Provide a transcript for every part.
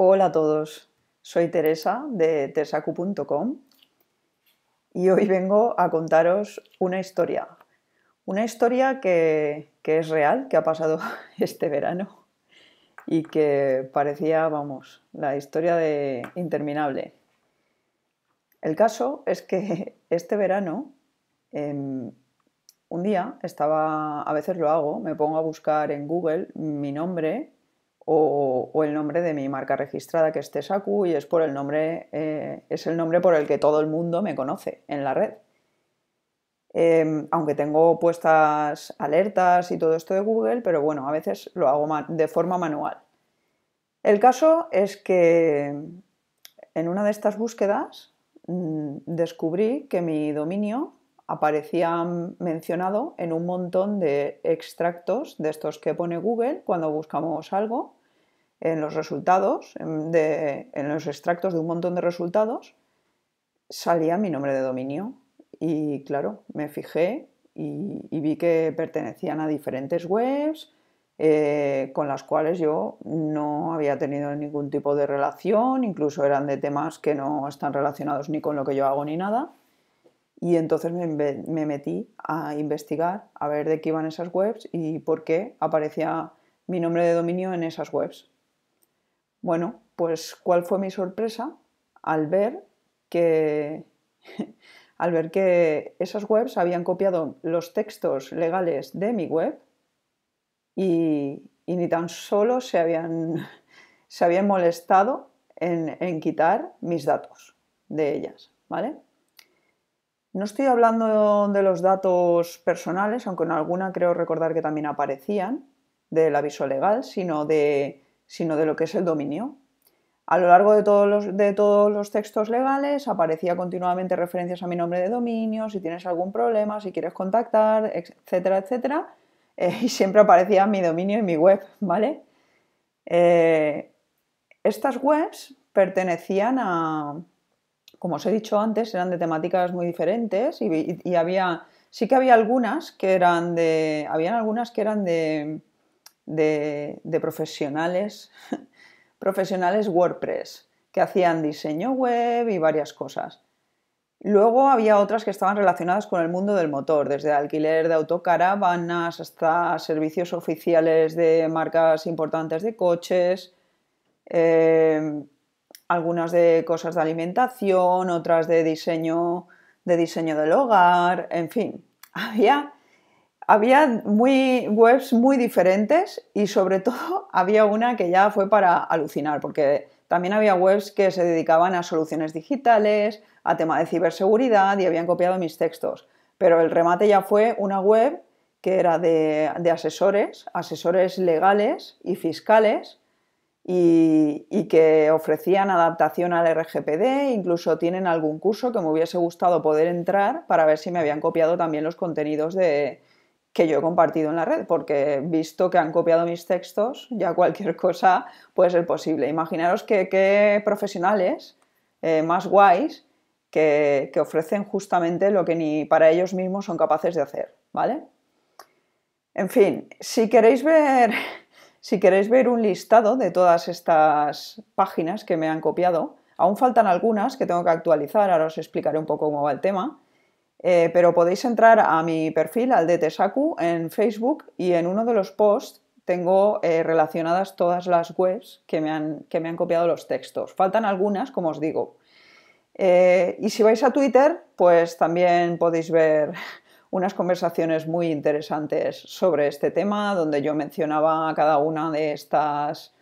Hola a todos, soy Teresa de tesacu.com y hoy vengo a contaros una historia que es real, que ha pasado este verano y que parecía, vamos, la historia de interminable. El caso es que este verano, un día a veces lo hago, me pongo a buscar en Google mi nombre o el nombre de mi marca registrada, que es Tesacu, y es es el nombre por el que todo el mundo me conoce en la red. Aunque tengo puestas alertas y todo esto de Google, pero bueno, a veces lo hago de forma manual. El caso es que en una de estas búsquedas descubrí que mi dominio aparecía mencionado en un montón de extractos de estos que pone Google cuando buscamos algo. En los resultados, en los extractos de un montón de resultados, salía mi nombre de dominio. Y claro, me fijé y vi que pertenecían a diferentes webs con las cuales yo no había tenido ningún tipo de relación, incluso eran de temas que no están relacionados ni con lo que yo hago ni nada. Y entonces me metí a investigar, a ver de qué iban esas webs y por qué aparecía mi nombre de dominio en esas webs. Bueno, pues ¿cuál fue mi sorpresa al ver que, al ver que esas webs habían copiado los textos legales de mi web y ni tan solo se habían molestado en quitar mis datos de ellas, ¿vale? No estoy hablando de los datos personales, aunque en alguna creo recordar que también aparecían, del aviso legal, sino de lo que es el dominio. A lo largo de todos los textos legales aparecía continuamente referencias a mi nombre de dominio, si tienes algún problema, si quieres contactar, etcétera, etcétera. Y siempre aparecía mi dominio y mi web, ¿vale? Estas webs pertenecían como os he dicho antes, eran de temáticas muy diferentes y sí que había algunas que eran de profesionales, profesionales WordPress, que hacían diseño web y varias cosas. Luego había otras que estaban relacionadas con el mundo del motor, desde alquiler de autocaravanas hasta servicios oficiales de marcas importantes de coches, eh, algunas de cosas de alimentación, otras de diseño del hogar, en fin, había webs muy diferentes y sobre todo había una que ya fue para alucinar, porque también había webs que se dedicaban a soluciones digitales, a tema de ciberseguridad y habían copiado mis textos. Pero el remate ya fue una web que era de asesores legales y fiscales y que ofrecían adaptación al RGPD, incluso tienen algún curso que me hubiese gustado poder entrar para ver si me habían copiado también los contenidos que yo he compartido en la red, porque visto que han copiado mis textos, ya cualquier cosa puede ser posible. Imaginaros qué profesionales más guays que ofrecen justamente lo que ni para ellos mismos son capaces de hacer, ¿vale? En fin, si queréis ver un listado de todas estas páginas que me han copiado, aún faltan algunas que tengo que actualizar, ahora os explicaré un poco cómo va el tema. Pero podéis entrar a mi perfil, al de Tesacu, en Facebook, y en uno de los posts tengo relacionadas todas las webs que me han copiado los textos. Faltan algunas, como os digo. Y si vais a Twitter, pues también podéis ver unas conversaciones muy interesantes sobre este tema, donde yo mencionaba a cada una de estas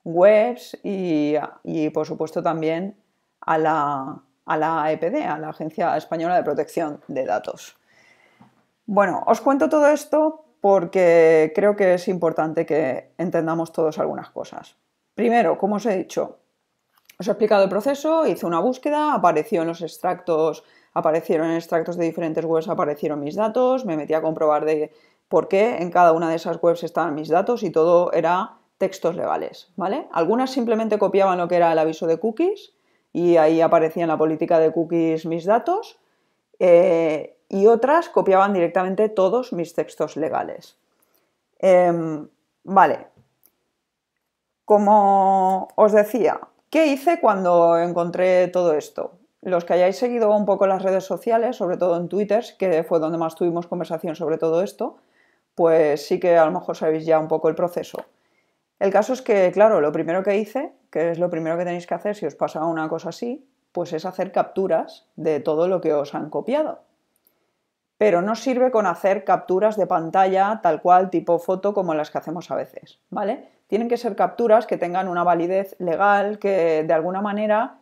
webs y por supuesto también a la AEPD, a la Agencia Española de Protección de Datos. Bueno, os cuento todo esto porque creo que es importante que entendamos todos algunas cosas. Primero, como os he dicho, os he explicado el proceso, hice una búsqueda, aparecieron extractos de diferentes webs, aparecieron mis datos, me metí a comprobar de por qué en cada una de esas webs estaban mis datos y todo era textos legales, ¿vale? Algunas simplemente copiaban lo que era el aviso de cookies y ahí aparecía en la política de cookies mis datos y otras copiaban directamente todos mis textos legales. Vale. como os decía, ¿qué hice cuando encontré todo esto? Los que hayáis seguido un poco las redes sociales, sobre todo en Twitter, que fue donde más tuvimos conversación sobre todo esto, pues sí que a lo mejor sabéis ya un poco el proceso. El caso es que, claro, lo primero que hice, que es lo primero que tenéis que hacer si os pasa una cosa así, pues es hacer capturas de todo lo que os han copiado. Pero no sirve con hacer capturas de pantalla tal cual, tipo foto, como las que hacemos a veces, ¿vale? Tienen que ser capturas que tengan una validez legal, que de alguna manera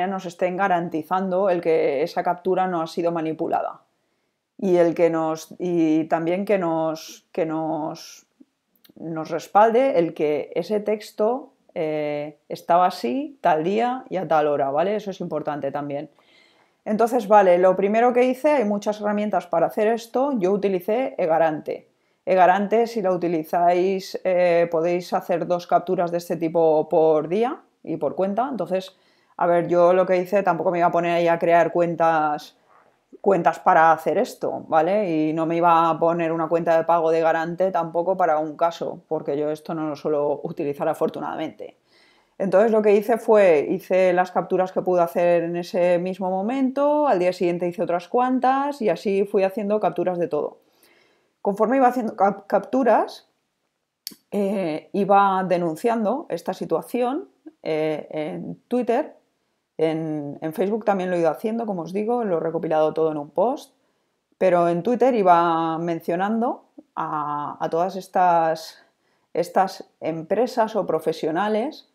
nos estén garantizando el que esa captura no ha sido manipulada. Y también que nos respalde el que ese texto estaba así tal día y a tal hora, ¿vale? Eso es importante también. Entonces, vale, lo primero que hice, hay muchas herramientas para hacer esto, yo utilicé Egarante. Egarante, si lo utilizáis, podéis hacer 2 capturas de este tipo por día y por cuenta. Entonces, a ver, yo lo que hice, tampoco me iba a poner ahí a crear cuentas para hacer esto, ¿vale? Y no me iba a poner una cuenta de pago de Garante tampoco para un caso, porque yo esto no lo suelo utilizar afortunadamente. Entonces lo que hice las capturas que pude hacer en ese mismo momento, al día siguiente hice otras cuantas y así fui haciendo capturas de todo. Conforme iba haciendo capturas, iba denunciando esta situación en Twitter, en Facebook también lo he ido haciendo, como os digo, lo he recopilado todo en un post, pero en Twitter iba mencionando a todas estas empresas o profesionales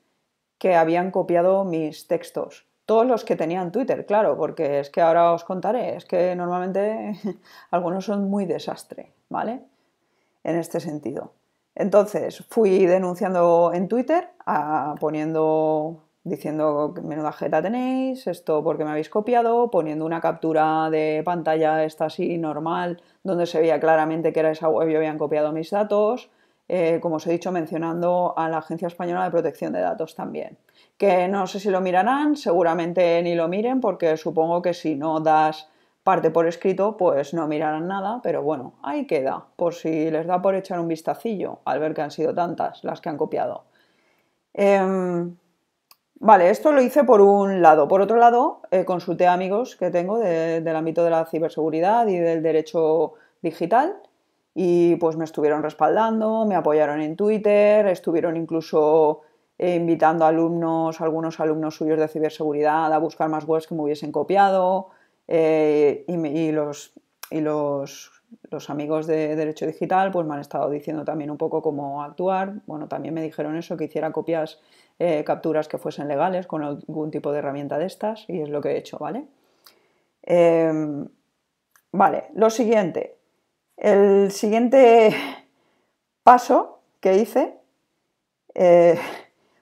que habían copiado mis textos. Todos los que tenían Twitter, claro, porque es que ahora os contaré, es que normalmente algunos son muy desastre, ¿vale? En este sentido. Entonces fui denunciando en Twitter, diciendo menuda jeta tenéis, esto porque me habéis copiado, poniendo una captura de pantalla esta así normal, donde se veía claramente que era esa web y habían copiado mis datos. Como os he dicho, mencionando a la Agencia Española de Protección de Datos también. Que no sé si lo mirarán, seguramente ni lo miren, porque supongo que si no das parte por escrito, pues no mirarán nada, pero bueno, ahí queda, por si les da por echar un vistacillo al ver que han sido tantas las que han copiado. Vale, esto lo hice por un lado. Por otro lado, consulté a amigos que tengo del ámbito de la ciberseguridad y del derecho digital y pues me estuvieron respaldando, me apoyaron en Twitter, estuvieron incluso invitando a algunos alumnos suyos de ciberseguridad a buscar más webs que me hubiesen copiado y los amigos de derecho digital pues me han estado diciendo también un poco cómo actuar. Bueno, también me dijeron eso, que hiciera capturas que fuesen legales con algún tipo de herramienta de estas y es lo que he hecho, ¿vale? Vale, el siguiente paso que hice,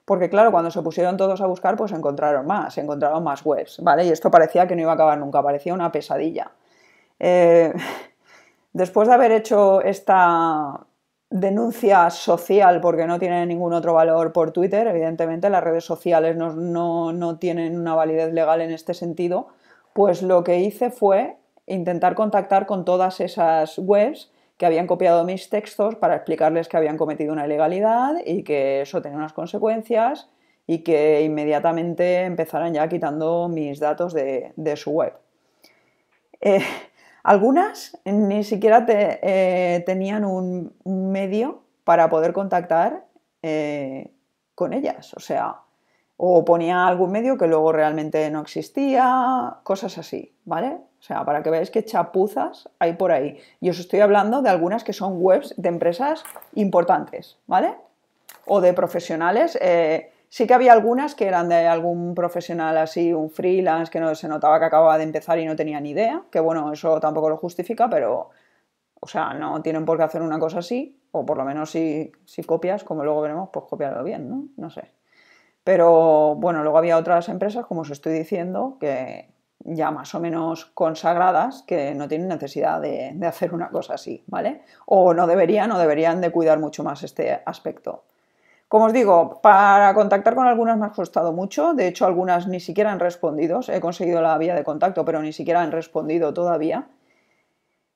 porque claro, cuando se pusieron todos a buscar, pues encontraron más webs, ¿vale? Y esto parecía que no iba a acabar nunca, parecía una pesadilla. Después de haber hecho esta denuncia social, porque no tiene ningún otro valor por Twitter, evidentemente las redes sociales no tienen una validez legal en este sentido, pues lo que hice fue intentar contactar con todas esas webs que habían copiado mis textos para explicarles que habían cometido una ilegalidad y que eso tenía unas consecuencias y que inmediatamente empezaran ya quitando mis datos de su web. Algunas ni siquiera tenían un medio para poder contactar con ellas, o sea, o ponía algún medio que luego realmente no existía, cosas así, ¿vale? O sea, para que veáis qué chapuzas hay por ahí. Y os estoy hablando de algunas que son webs de empresas importantes, ¿vale? O de profesionales. Sí que había algunas que eran de algún profesional así, un freelance, que no se notaba que acababa de empezar y no tenía ni idea, que bueno, eso tampoco lo justifica, pero, o sea, no tienen por qué hacer una cosa así, o por lo menos si copias, como luego veremos, pues copiarlo bien, ¿no? No sé. Pero bueno, luego había otras empresas, como os estoy diciendo, que ya más o menos consagradas, que no tienen necesidad de hacer una cosa así, ¿vale? O no deberían de cuidar mucho más este aspecto. Como os digo, para contactar con algunas me ha costado mucho, de hecho algunas ni siquiera han respondido, he conseguido la vía de contacto, pero ni siquiera han respondido todavía.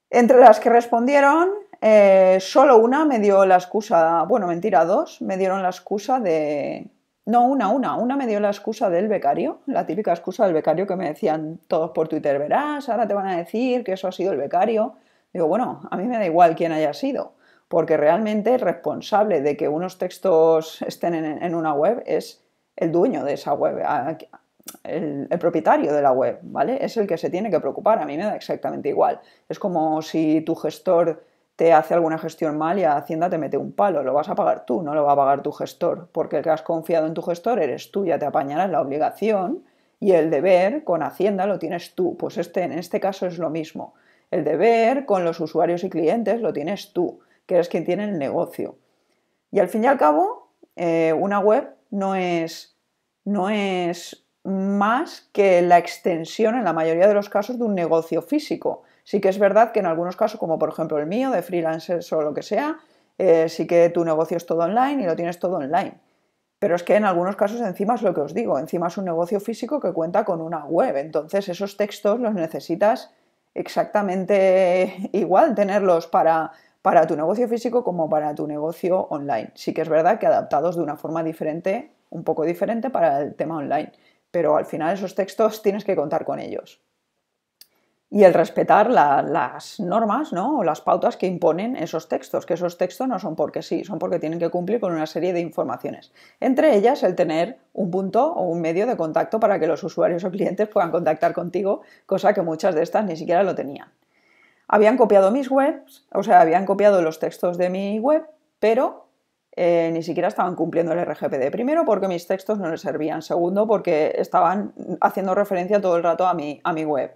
Entre las que respondieron, Solo una me dio la excusa, bueno, mentira, dos me dieron la excusa de... No, una me dio la excusa del becario, la típica excusa del becario que me decían todos por Twitter, verás, ahora te van a decir que eso ha sido el becario. Digo, bueno, a mí me da igual quién haya sido, porque realmente el responsable de que unos textos estén en una web es el dueño de esa web, el propietario de la web, ¿vale? Es el que se tiene que preocupar, a mí me da exactamente igual. Es como si tu gestor te hace alguna gestión mal y a Hacienda te mete un palo, lo vas a pagar tú, no lo va a pagar tu gestor, porque el que has confiado en tu gestor eres tú, ya te apañarás la obligación y el deber con Hacienda lo tienes tú. Pues en este caso es lo mismo. El deber con los usuarios y clientes lo tienes tú, que eres quien tiene el negocio. Y al fin y al cabo, una web no es más que la extensión, en la mayoría de los casos, de un negocio físico. Sí que es verdad que en algunos casos, como por ejemplo el mío, de freelancers o lo que sea, sí que tu negocio es todo online y lo tienes todo online. Pero es que en algunos casos encima es lo que os digo, encima es un negocio físico que cuenta con una web. Entonces esos textos los necesitas exactamente igual, tenerlos para tu negocio físico como para tu negocio online. Sí que es verdad que adaptados de una forma diferente, un poco diferente para el tema online, pero al final esos textos tienes que contar con ellos. Y el respetar las normas, ¿no? O las pautas que imponen esos textos, que esos textos no son porque sí, son porque tienen que cumplir con una serie de informaciones. Entre ellas el tener un punto o un medio de contacto para que los usuarios o clientes puedan contactar contigo, cosa que muchas de estas ni siquiera lo tenían. Habían copiado mis webs, o sea, habían copiado los textos de mi web, pero ni siquiera estaban cumpliendo el RGPD. Primero, porque mis textos no les servían. Segundo, porque estaban haciendo referencia todo el rato a mi web.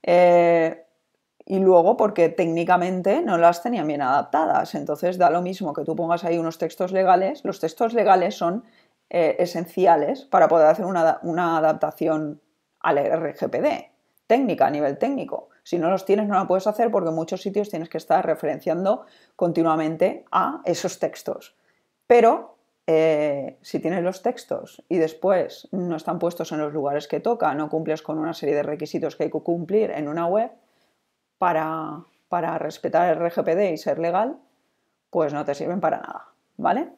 Y luego porque técnicamente no las tenían bien adaptadas. Entonces da lo mismo que tú pongas ahí unos textos legales. Los textos legales son esenciales para poder hacer una adaptación al RGPD, técnica, a nivel técnico. Si no los tienes no la puedes hacer porque en muchos sitios tienes que estar referenciando continuamente a esos textos. Pero si tienes los textos y después no están puestos en los lugares que toca, no cumples con una serie de requisitos que hay que cumplir en una web para respetar el RGPD y ser legal, pues no te sirven para nada, ¿vale?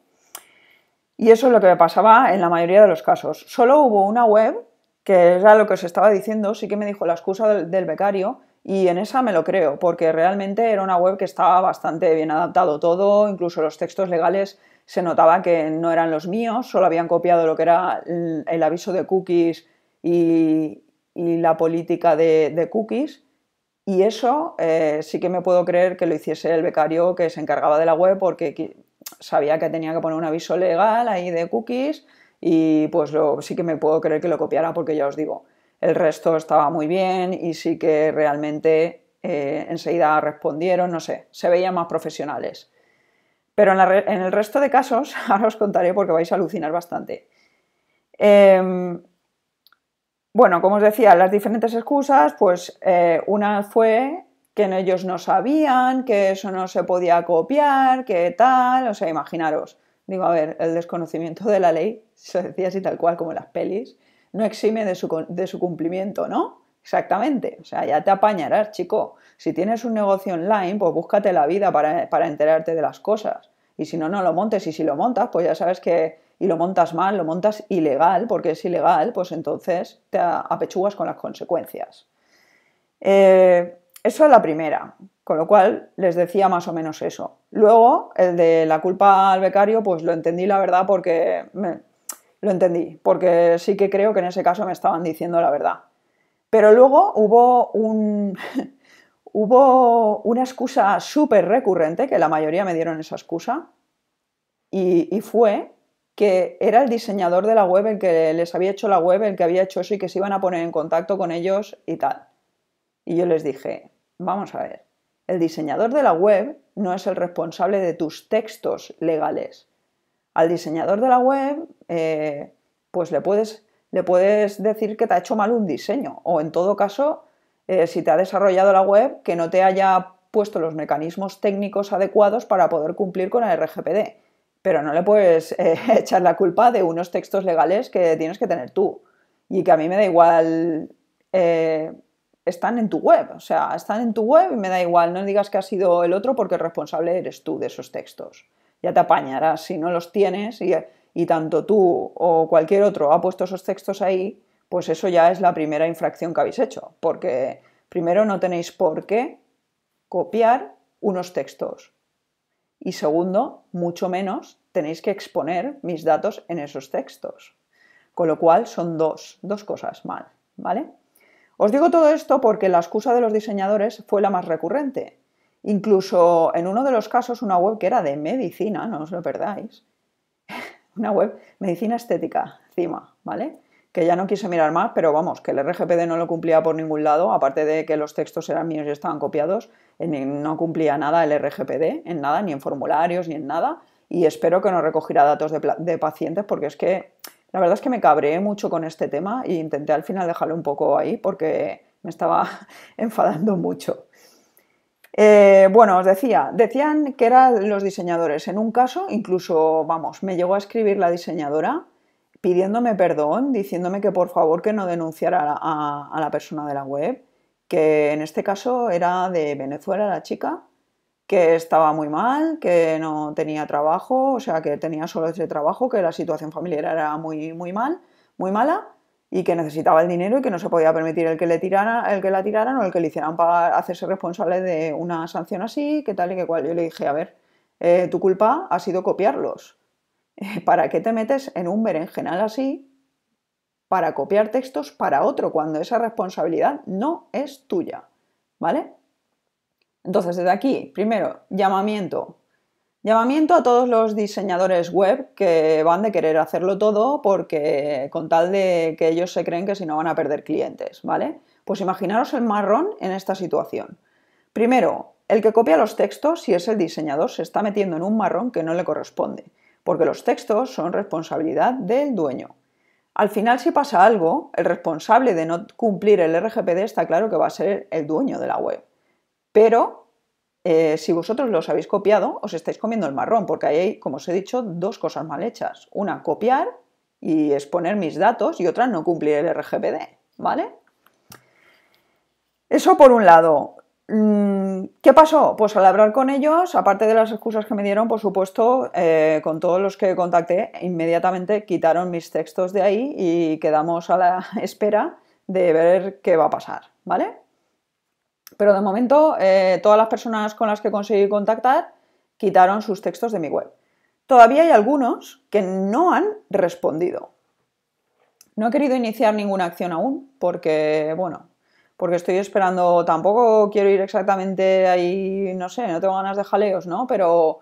Y eso es lo que me pasaba en la mayoría de los casos. Solo hubo una web, que era lo que os estaba diciendo, sí que me dijo la excusa del becario, y en esa me lo creo, porque realmente era una web que estaba bastante bien adaptado todo, incluso los textos legales se notaba que no eran los míos, solo habían copiado lo que era el aviso de cookies y la política de cookies, y eso sí que me puedo creer que lo hiciese el becario que se encargaba de la web, porque sabía que tenía que poner un aviso legal ahí de cookies y pues sí que me puedo creer que lo copiara porque ya os digo, el resto estaba muy bien y sí que realmente enseguida respondieron, no sé, se veían más profesionales. Pero en el resto de casos, ahora os contaré porque vais a alucinar bastante. Bueno, como os decía, las diferentes excusas, pues una fue que ellos no sabían, que eso no se podía copiar, que tal, o sea, imaginaros. Digo, a ver, el desconocimiento de la ley, se decía así tal cual como en las pelis, no exime de su cumplimiento, ¿no? Exactamente, o sea, ya te apañarás, chico. Si tienes un negocio online, pues búscate la vida para enterarte de las cosas. Y si no, no lo montes. Y si lo montas, pues ya sabes que... Y lo montas mal, lo montas ilegal, porque es ilegal, pues entonces te apechugas con las consecuencias. Eso es la primera, con lo cual les decía más o menos eso. Luego, el de la culpa al becario, pues lo entendí, la verdad, porque... Lo entendí, porque sí que creo que en ese caso me estaban diciendo la verdad. Pero luego hubo una excusa súper recurrente, que la mayoría me dieron esa excusa, y fue que era el diseñador de la web el que les había hecho la web, el que había hecho eso y que se iban a poner en contacto con ellos y tal. Y yo les dije, vamos a ver, el diseñador de la web no es el responsable de tus textos legales. Al diseñador de la web, pues le puedes decir que te ha hecho mal un diseño, o en todo caso, si te ha desarrollado la web, que no te haya puesto los mecanismos técnicos adecuados para poder cumplir con el RGPD. Pero no le puedes echar la culpa de unos textos legales que tienes que tener tú. Y que a mí me da igual están en tu web, o sea, están en tu web y me da igual, no digas que ha sido el otro porque el responsable eres tú de esos textos. Ya te apañarás, si no los tienes y tanto tú o cualquier otro ha puesto esos textos ahí, pues eso ya es la primera infracción que habéis hecho, porque primero no tenéis por qué copiar unos textos y segundo, mucho menos tenéis que exponer mis datos en esos textos. Con lo cual son dos cosas mal, ¿vale? Os digo todo esto porque la excusa de los diseñadores fue la más recurrente. Incluso en uno de los casos, una web que era de medicina, no os lo perdáis, una web medicina estética, encima, ¿vale? Que ya no quise mirar más, pero vamos, que el RGPD no lo cumplía por ningún lado, aparte de que los textos eran míos y estaban copiados, no cumplía nada el RGPD, en nada, ni en formularios, ni en nada, y espero que no recogiera datos de pacientes, porque es que la verdad es que me cabreé mucho con este tema e intenté al final dejarlo un poco ahí porque me estaba enfadando mucho. Bueno, os decían que eran los diseñadores. En un caso, incluso, vamos, me llegó a escribir la diseñadora pidiéndome perdón, diciéndome que por favor que no denunciara a la persona de la web, que en este caso era de Venezuela la chica, que estaba muy mal, que no tenía trabajo, o sea, que tenía solo ese trabajo, que la situación familiar era muy mal, muy mala, y que necesitaba el dinero y que no se podía permitir el que la tiraran o el que le hicieran pagar, hacerse responsable de una sanción así, que tal y que cual. Yo le dije, a ver, tu culpa ha sido copiarlos. ¿Para qué te metes en un berenjenal así para copiar textos para otro cuando esa responsabilidad no es tuya? ¿Vale? Entonces, desde aquí, primero, llamamiento. Llamamiento a todos los diseñadores web que van de querer hacerlo todo porque con tal de que ellos se creen que si no van a perder clientes, ¿vale? Pues imaginaros el marrón en esta situación. Primero, el que copia los textos, si es el diseñador, se está metiendo en un marrón que no le corresponde, porque los textos son responsabilidad del dueño. Al final, si pasa algo, el responsable de no cumplir el RGPD está claro que va a ser el dueño de la web. Pero si vosotros los habéis copiado, os estáis comiendo el marrón, porque ahí hay, como os he dicho, dos cosas mal hechas. Una, copiar y exponer mis datos, y otra, no cumplir el RGPD, ¿vale? Eso por un lado. ¿Qué pasó? Pues al hablar con ellos, aparte de las excusas que me dieron, por supuesto, con todos los que contacté, inmediatamente quitaron mis textos de ahí y quedamos a la espera de ver qué va a pasar, ¿vale? Pero de momento, todas las personas con las que conseguí contactar quitaron sus textos de mi web. Todavía hay algunos que no han respondido. No he querido iniciar ninguna acción aún porque, bueno, porque estoy esperando, tampoco quiero ir exactamente ahí, no sé, no tengo ganas de jaleos, ¿no? Pero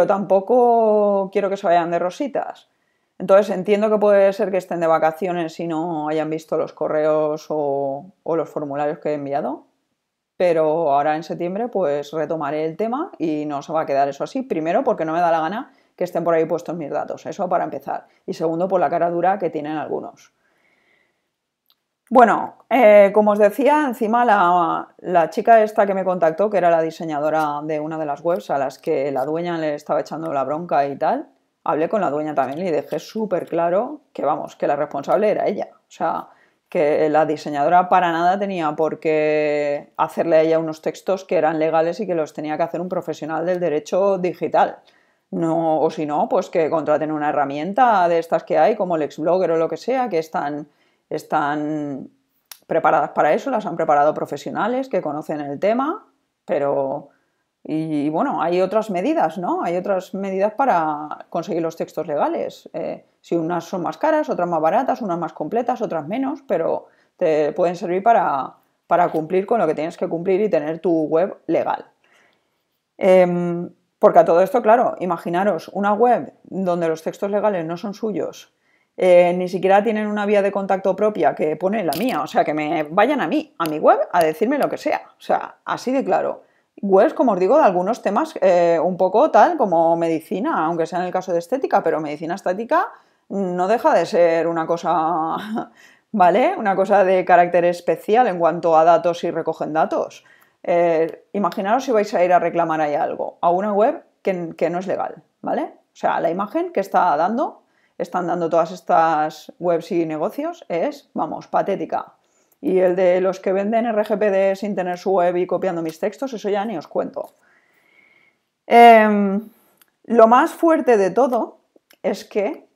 tampoco quiero que se vayan de rositas. Entonces entiendo que puede ser que estén de vacaciones y no hayan visto los correos o los formularios que he enviado, pero ahora en septiembre pues retomaré el tema y no se va a quedar eso así. Primero porque no me da la gana que estén por ahí puestos mis datos, eso para empezar. Y segundo por la cara dura que tienen algunos. Bueno, como os decía, encima la chica esta que me contactó, que era la diseñadora de una de las webs a las que la dueña le estaba echando la bronca y tal, hablé con la dueña también y dejé súper claro que, vamos, que la responsable era ella. O sea, que la diseñadora para nada tenía por qué hacerle a ella unos textos que eran legales y que los tenía que hacer un profesional del derecho digital. No, o si no, pues que contraten una herramienta de estas que hay, como el Xblogger o lo que sea, que están preparadas para eso, las han preparado profesionales que conocen el tema, pero... Y bueno, hay otras medidas, ¿no? Hay otras medidas para conseguir los textos legales. Si unas son más caras, otras más baratas, unas más completas, otras menos, pero te pueden servir para cumplir con lo que tienes que cumplir y tener tu web legal. Porque a todo esto, claro, imaginaros una web donde los textos legales no son suyos, ni siquiera tienen una vía de contacto propia que pone la mía, o sea, que me vayan a mí, a mi web, a decirme lo que sea, o sea, así de claro. Webs, como os digo, de algunos temas un poco tal como medicina, aunque sea en el caso de estética, pero medicina estética no deja de ser una cosa, ¿vale? Una cosa de carácter especial en cuanto a datos y recogen datos. Imaginaros si vais a ir a reclamar ahí algo, a una web que no es legal, ¿vale? O sea, la imagen que están dando todas estas webs y negocios es, vamos, patética. Y el de los que venden RGPD sin tener su web y copiando mis textos, eso ya ni os cuento. Lo más fuerte de todo es que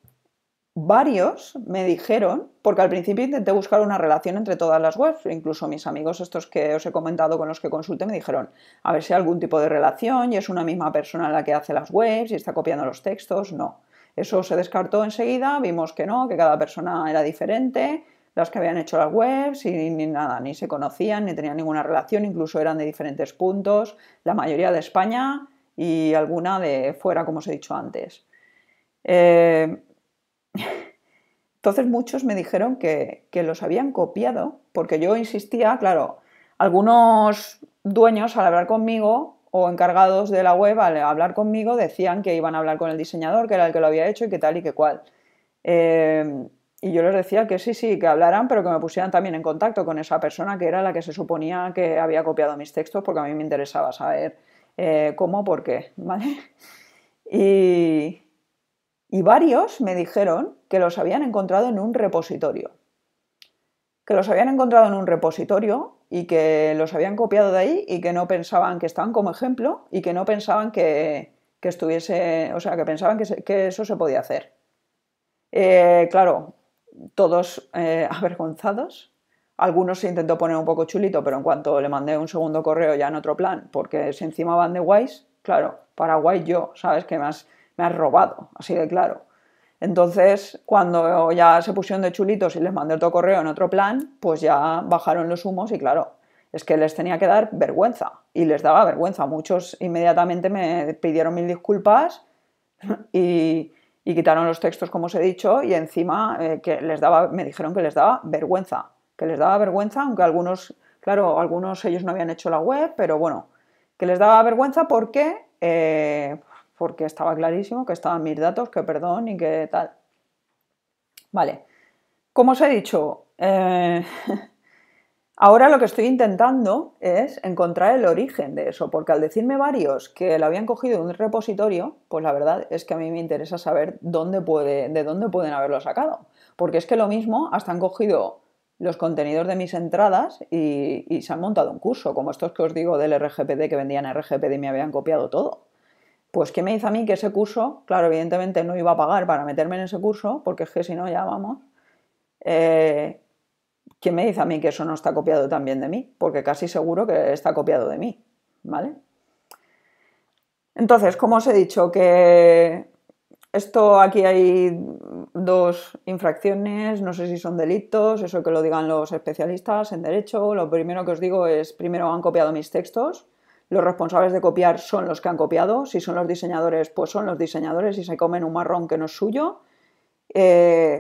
varios me dijeron, porque al principio intenté buscar una relación entre todas las webs, incluso mis amigos estos que os he comentado con los que consulté me dijeron a ver si hay algún tipo de relación y es una misma persona la que hace las webs y está copiando los textos. No, eso se descartó enseguida, vimos que no, que cada persona era diferente, las que habían hecho las webs y ni nada, ni se conocían, ni tenían ninguna relación, incluso eran de diferentes puntos, la mayoría de España y alguna de fuera, como os he dicho antes. Entonces muchos me dijeron que los habían copiado, porque yo insistía, claro, algunos dueños al hablar conmigo o encargados de la web al hablar conmigo decían que iban a hablar con el diseñador, que era el que lo había hecho y que tal y que cual. Y yo les decía que sí, que hablaran, pero que me pusieran también en contacto con esa persona que era la que se suponía que había copiado mis textos, porque a mí me interesaba saber cómo, por qué, ¿vale? Y varios me dijeron que los habían encontrado en un repositorio. Que los habían encontrado en un repositorio y que los habían copiado de ahí y que no pensaban que estaban como ejemplo y que no pensaban que estuviese, o sea, que pensaban que eso se podía hacer. Claro, todos avergonzados. Algunos se intentó poner un poco chulito, pero en cuanto le mandé un segundo correo ya en otro plan, porque si encima van de guays, claro, para guay yo, ¿sabes? Que me has robado, así de claro. Entonces, cuando ya se pusieron de chulitos y les mandé otro correo en otro plan, pues ya bajaron los humos y claro, es que les tenía que dar vergüenza y les daba vergüenza. Muchos inmediatamente me pidieron mil disculpas y quitaron los textos, como os he dicho, y encima me dijeron que les daba vergüenza, aunque algunos, claro, algunos ellos no habían hecho la web, pero bueno, que les daba vergüenza porque estaba clarísimo que estaban mis datos, que perdón y que tal. Vale, como os he dicho, ahora lo que estoy intentando es encontrar el origen de eso, porque al decirme varios que lo habían cogido de un repositorio, pues la verdad es que a mí me interesa saber de dónde pueden haberlo sacado. Porque es que lo mismo, hasta han cogido los contenidos de mis entradas y se han montado un curso, como estos que os digo del RGPD, que vendían RGPD y me habían copiado todo. Pues ¿qué me dice a mí que ese curso, claro, evidentemente no iba a pagar para meterme en ese curso, porque es que si no ya vamos, ¿quién me dice a mí que eso no está copiado también de mí? Porque casi seguro que está copiado de mí, ¿vale? Entonces, como os he dicho, que esto aquí hay dos infracciones, no sé si son delitos, eso que lo digan los especialistas en derecho. Lo primero que os digo es, primero han copiado mis textos, los responsables de copiar son los que han copiado, si son los diseñadores, pues son los diseñadores y se comen un marrón que no es suyo,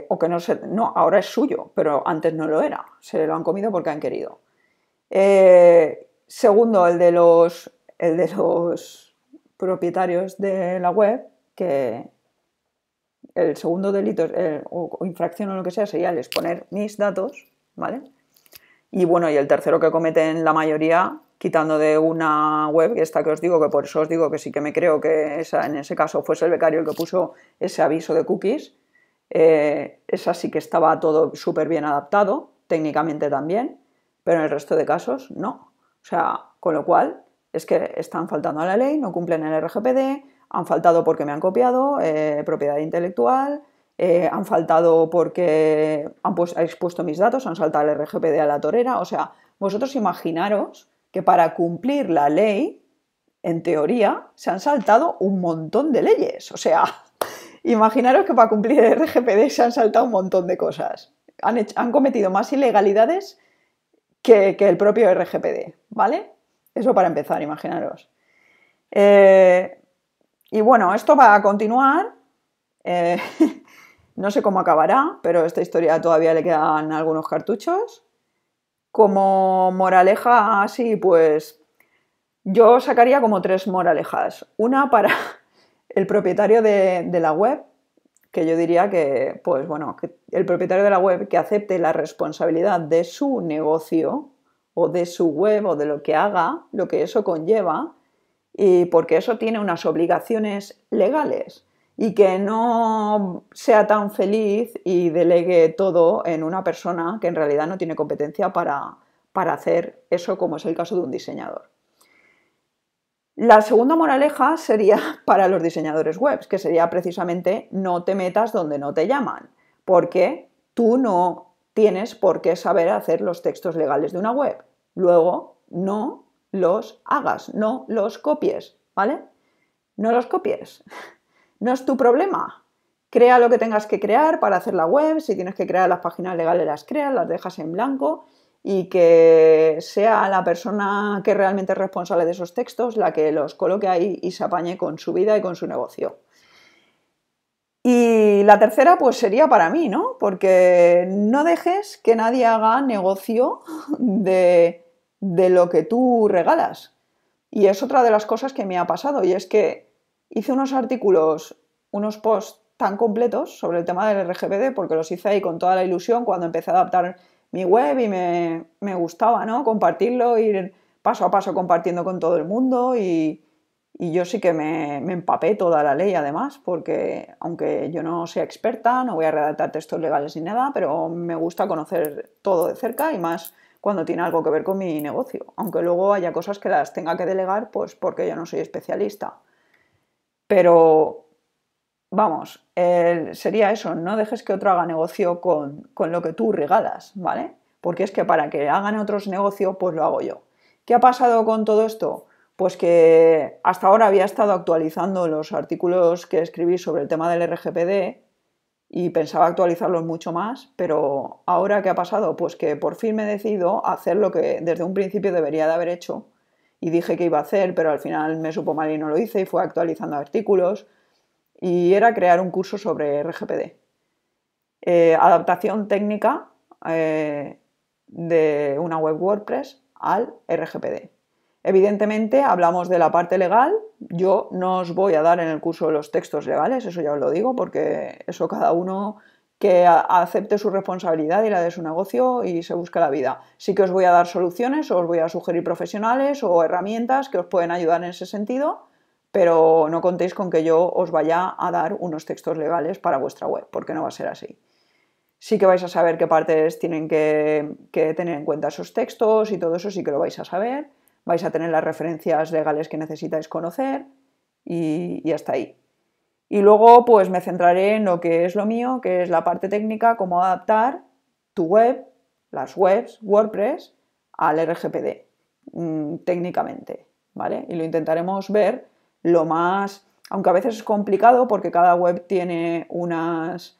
o que no, ahora es suyo, pero antes no lo era, se lo han comido porque han querido. Segundo, el de los propietarios de la web, que el segundo delito o infracción o lo que sea sería el exponer mis datos, ¿vale? Y bueno, y el tercero que cometen la mayoría, quitando de una web, esta que os digo, que por eso os digo que sí que me creo que en ese caso fuese el becario el que puso ese aviso de cookies, esa sí que estaba todo súper bien adaptado, técnicamente también, pero en el resto de casos no. O sea, con lo cual es que están faltando a la ley, no cumplen el RGPD, han faltado porque me han copiado, propiedad intelectual, han faltado porque han expuesto mis datos, han saltado el RGPD a la torera. O sea, vosotros imaginaros que para cumplir la ley, en teoría, se han saltado un montón de leyes. O sea, imaginaros que para cumplir el RGPD se han saltado un montón de cosas. Han cometido más ilegalidades que el propio RGPD, ¿vale? Eso para empezar, imaginaros. Y bueno, esto va a continuar. No sé cómo acabará, pero esta historia todavía le quedan algunos cartuchos. Como moraleja así, pues yo sacaría como 3 moralejas. Una para el propietario de la web, que yo diría que, pues bueno, que el propietario de la web que acepte la responsabilidad de su negocio o de su web o de lo que haga, lo que eso conlleva, y porque eso tiene unas obligaciones legales y que no sea tan feliz y delegue todo en una persona que en realidad no tiene competencia para hacer eso, como es el caso de un diseñador. La segunda moraleja sería para los diseñadores web, que sería precisamente no te metas donde no te llaman, porque tú no tienes por qué saber hacer los textos legales de una web. Luego, no los hagas, no los copies, ¿vale? No los copies. No es tu problema. Crea lo que tengas que crear para hacer la web. Si tienes que crear las páginas legales, las creas, las dejas en blanco y que sea la persona que realmente es responsable de esos textos la que los coloque ahí y se apañe con su vida y con su negocio. Y la tercera, pues sería para mí, ¿no? Porque no dejes que nadie haga negocio de lo que tú regalas. Y es otra de las cosas que me ha pasado, y es que hice unos artículos, unos posts tan completos sobre el tema del RGPD, porque los hice ahí con toda la ilusión cuando empecé a adaptar mi web y me gustaba, ¿no? Compartirlo, ir paso a paso compartiendo con todo el mundo y yo sí que me empapé toda la ley además, porque aunque yo no sea experta, no voy a redactar textos legales ni nada, pero me gusta conocer todo de cerca y más cuando tiene algo que ver con mi negocio, aunque luego haya cosas que las tenga que delegar, pues porque yo no soy especialista. Pero vamos, sería eso, no dejes que otro haga negocio con lo que tú regalas, ¿vale? Porque es que para que hagan otros negocio, pues lo hago yo. ¿Qué ha pasado con todo esto? Pues que hasta ahora había estado actualizando los artículos que escribí sobre el tema del RGPD y pensaba actualizarlos mucho más, pero ahora ¿qué ha pasado? Pues que por fin me he decidido a hacer lo que desde un principio debería de haber hecho y dije que iba a hacer, pero al final me supo mal y no lo hice y fue actualizando artículos y era crear un curso sobre RGPD. Adaptación técnica de una web WordPress al RGPD. Evidentemente hablamos de la parte legal, yo no os voy a dar en el curso los textos legales, eso ya os lo digo, porque eso cada uno que acepte su responsabilidad y la de su negocio y se busque la vida. Sí que os voy a dar soluciones, o os voy a sugerir profesionales o herramientas que os pueden ayudar en ese sentido, pero no contéis con que yo os vaya a dar unos textos legales para vuestra web, porque no va a ser así. Sí que vais a saber qué partes tienen que tener en cuenta esos textos y todo eso sí que lo vais a saber. Vais a tener las referencias legales que necesitáis conocer y hasta ahí. Y luego pues me centraré en lo que es lo mío, que es la parte técnica, cómo adaptar tu web, las webs WordPress, al RGPD técnicamente, ¿vale? Y lo intentaremos ver lo más, aunque a veces es complicado porque cada web tiene unas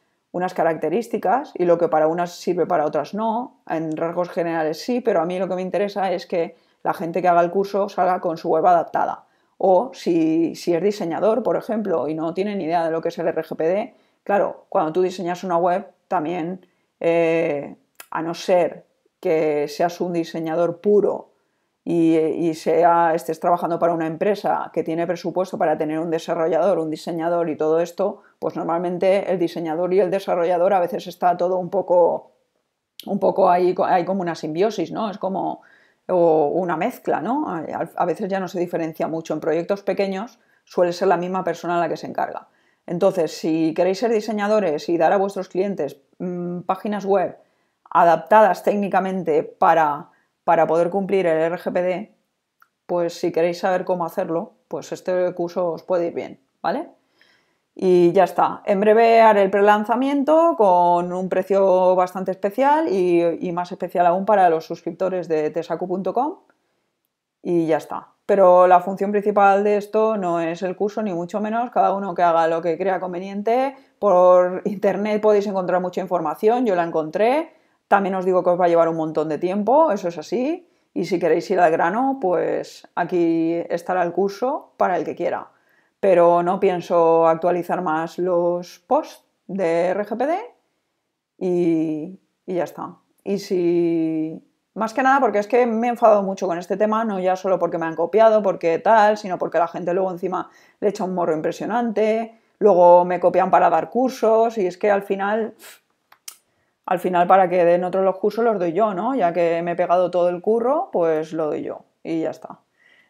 características y lo que para unas sirve para otras no, en rasgos generales sí, pero a mí lo que me interesa es que la gente que haga el curso salga con su web adaptada. O si es diseñador, por ejemplo, y no tiene ni idea de lo que es el RGPD, claro, cuando tú diseñas una web, también, a no ser que seas un diseñador puro y estés trabajando para una empresa que tiene presupuesto para tener un desarrollador, un diseñador y todo esto, pues normalmente el diseñador y el desarrollador a veces está todo un poco ahí, hay como una simbiosis, ¿no? Es como o una mezcla, ¿no? A veces ya no se diferencia mucho. En proyectos pequeños suele ser la misma persona la que se encarga. Entonces, si queréis ser diseñadores y dar a vuestros clientes páginas web adaptadas técnicamente para poder cumplir el RGPD, pues si queréis saber cómo hacerlo, pues este curso os puede ir bien, ¿vale? Y ya está. En breve haré el prelanzamiento con un precio bastante especial y más especial aún para los suscriptores de tesacu.com y ya está. Pero la función principal de esto no es el curso, ni mucho menos. Cada uno que haga lo que crea conveniente. Por internet podéis encontrar mucha información, yo la encontré. También os digo que os va a llevar un montón de tiempo, eso es así. Y si queréis ir al grano, pues aquí estará el curso para el que quiera. Pero no pienso actualizar más los posts de RGPD y ya está. Y si... Más que nada porque es que me he enfadado mucho con este tema, no ya solo porque me han copiado, porque tal, sino porque la gente luego encima le echa un morro impresionante, luego me copian para dar cursos y es que al final para que den otros los cursos los doy yo, ¿no? Ya que me he pegado todo el curro, pues lo doy yo y ya está.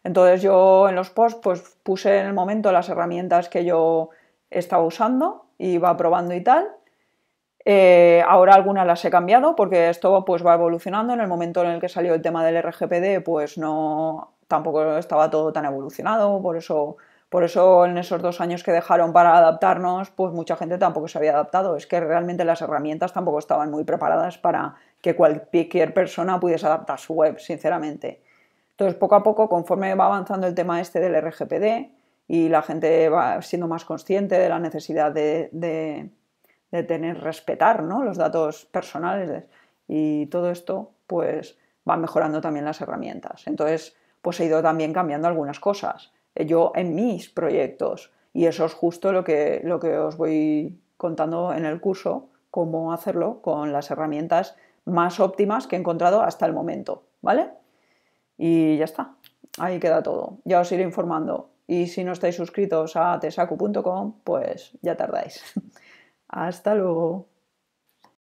Entonces yo en los posts pues puse en el momento las herramientas que yo estaba usando, iba probando y tal. Ahora algunas las he cambiado porque esto pues va evolucionando. En el momento en el que salió el tema del RGPD, pues no, tampoco estaba todo tan evolucionado, por eso en esos 2 años que dejaron para adaptarnos, pues mucha gente tampoco se había adaptado. Es que realmente las herramientas tampoco estaban muy preparadas para que cualquier persona pudiese adaptar su web, sinceramente. Entonces, poco a poco, conforme va avanzando el tema este del RGPD y la gente va siendo más consciente de la necesidad de respetar, ¿no?, los datos personales y todo esto, pues van mejorando también las herramientas. Entonces, pues he ido también cambiando algunas cosas yo en mis proyectos, y eso es justo lo que os voy contando en el curso, cómo hacerlo con las herramientas más óptimas que he encontrado hasta el momento, ¿vale? Y ya está, ahí queda todo. Ya os iré informando. Y si no estáis suscritos a tesacu.com, pues ya tardáis. Hasta luego.